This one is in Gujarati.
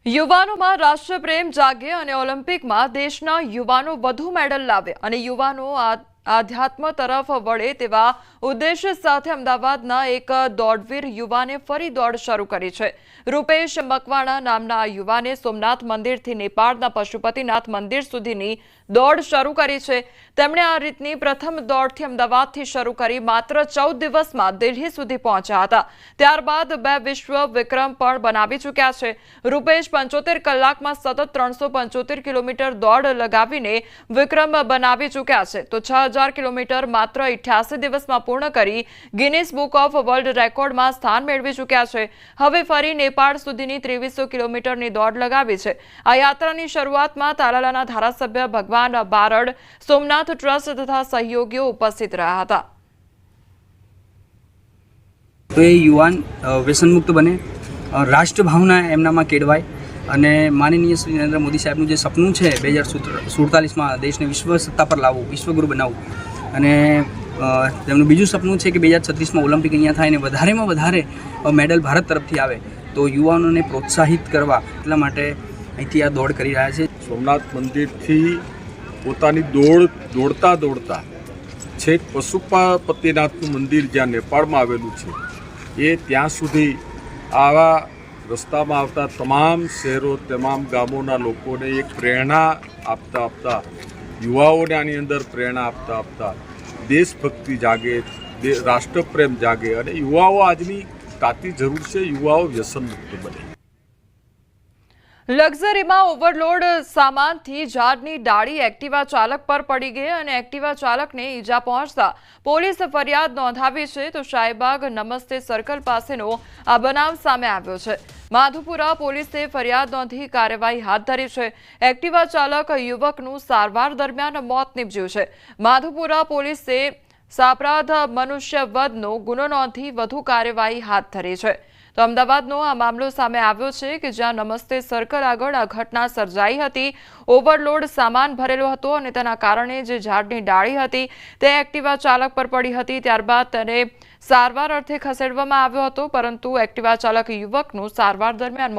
યુવાનોમાં રાષ્ટ્રપ્રેમ જાગે અને ઓલિમ્પિકમાં દેશના યુવાનો વધુ મેડલ લાવે અને યુવાનો આધ્યાત્મ તરફ વળે તેવા ઉદ્દેશ્ય સાથે અમદાવાદના એક દોડવીર યુવાને ફરી દોડ શરૂ કરી છે। રૂપેશ મકવાણા નામના આ યુવાને સોમનાથ મંદિરથી નેપાળના પશુપતિનાથ મંદિર સુધીની દોડ શરૂ કરી છે। તેમણે આ રીતની પ્રથમ દોડથી અમદાવાદથી શરૂ કરી માત્ર 14 દિવસમાં દિલ્હી સુધી પહોંચ્યા હતા। ત્યારબાદ 2 વિશ્વ વિક્રમ પણ બનાવી ચૂક્યા છે। રૂપેશ 75 કલાકમાં સતત 375 કિલોમીટર દોડ લગાવીને વિક્રમ બનાવી ચૂક્યા છે। તો 6000 કિલોમીટર માત્ર 88 દિવસમાં પૂર્ણ કરી ગિનિસ બુક ઓફ વર્લ્ડ રેકોર્ડમાં સ્થાન મેળવી ચૂક્યા છે। હવે ફરી નેપાળ સુધીની 2300 કિલોમીટરની દોડ લગાવી છે। આ યાત્રાની શરૂઆતમાં તાલાલાના ધારાસભ્ય ભગવાન બારડ, સોમનાથ ટ્રસ્ટ તથા સહયોગીઓ ઉપસ્થિત રહ્યા હતા। તો એ યુવાન વ્યસનમુક્ત બને, રાષ્ટ્રભાવના એમનામાં કેળવાય અને માનનીય શ્રી નરેન્દ્ર મોદી સાહેબનું જે સપનું છે 2047માં દેશને વિશ્વ સત્તા પર લાવવું, વિશ્વગુરુ બનાવવું અને તેમનું બીજું સપનું છે કે 2036માં ઓલિમ્પિક અહીંયા થાય અને વધારેમાં વધારે મેડલ ભારત તરફથી આવે, તો યુવાનોને પ્રોત્સાહિત કરવા એટલા માટે અહીંથી આ દોડ કરી રહ્યા છે। સોમનાથ મંદિરથી પોતાની દોડતા છેક પશુપતિનાથનું મંદિર જ્યાં નેપાળમાં આવેલું છે એ ત્યાં સુધી આવા રસ્તામાં આવતા તમામ શહેરો, તમામ ગામોના લોકોને એક પ્રેરણા આપતા યુવાઓને આની અંદર પ્રેરણા આપતા દેશભક્તિ જાગે, રાષ્ટ્રપ્રેમ જાગે અને યુવાઓ આજની તાતી જરૂર છે, યુવાઓ વ્યસનમુક્ત બને। લક્ઝરીમાં ઓવરલોડ સામાનથી ઝાડની ડાળી એક્ટિવા ચાલક પર પડી ગઈ અને એક્ટિવા ચાલકને ઈજા પહોંચતા પોલીસ ફરિયાદ નોંધાવી છે। તો શાહીબાગ નમસ્તે સર્કલ પાસેનો આ બનાવ સામે આવ્યો છે। માધુપુરા પોલીસે ફરિયાદ નોંધી કાર્યવાહી હાથ ધરી છે। એક્ટિવા ચાલક યુવકનું સારવાર દરમિયાન મોત નીપજ્યું છે। માધુપુરા પોલીસે સાપરાધ મનુષ્યવધનો ગુનો નોંધી વધુ કાર્યવાહી હાથ ધરી છે। તો અમદાવાદનો આ મામલો સામે આવ્યો છે કે જ્યાં નમસ્તે સર્કલ આગળ આ ઘટના સર્જાઈ હતી। ઓવરલોડ સામાન ભરેલો હતો અને તેના કારણે જે ઝાડની ડાળી હતી તે એક્ટિવા ચાલક પર પડી હતી। ત્યારબાદ તેને સારવાર અર્થે ખસેડવામાં આવ્યો હતો, પરંતુ એક્ટિવા ચાલક યુવકનું સારવાર દરમિયાન